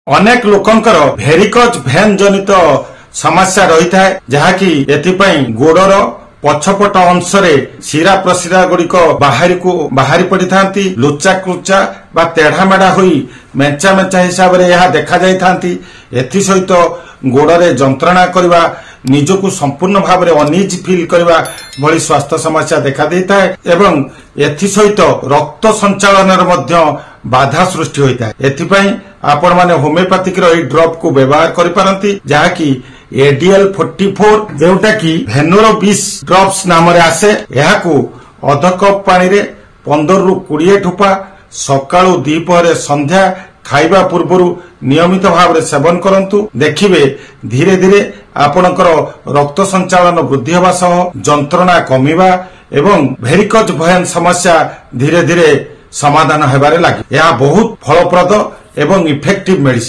अनेक लोकंकर भेरिकज भेन जनित समस्या रही था जहाँकि एथिपाई गोड़र पछपट अंशरे शिरा प्रशिरा गुड़िक बाहरी पड़ी था लुचा क्रुचा बा तेढ़ामेढ़ा हुई मेचा मेचा हिसाब से यह देखा जाई थांती। एथि सहित गोड़े जंत्रणा करवा निजको संपूर्ण भाव में अनिज फिल करवा भली स्वास्थ्य समस्या देखा देता है एवं एथि सहित रक्त संचालन बाधा सृष्टि होता है। एथिपाई आपण माने होमियोपैथिक ड्रप को व्यवहार करि पारंती जहाँकि ADL 44 जोटा कि भेनोर 20 ड्रप्स नाम रे आसे। यहाकू अध कप पानी रे 15 रु 20 ठोपा सकाळु दीपहरे संध्या खाइबा पूर्वरु नियमित भाव में सेवन करंतु। देखिबे धीरे धीरे आपणकर रक्त संचालन वृद्धि होबा सह जंत्रणा कमिबा एवं भेरिकज भेन समस्या धीरे धीरे समाधान हेबारे लागि। यह बहुत फलप्रद एवं इफेक्टिव मेडिसिन।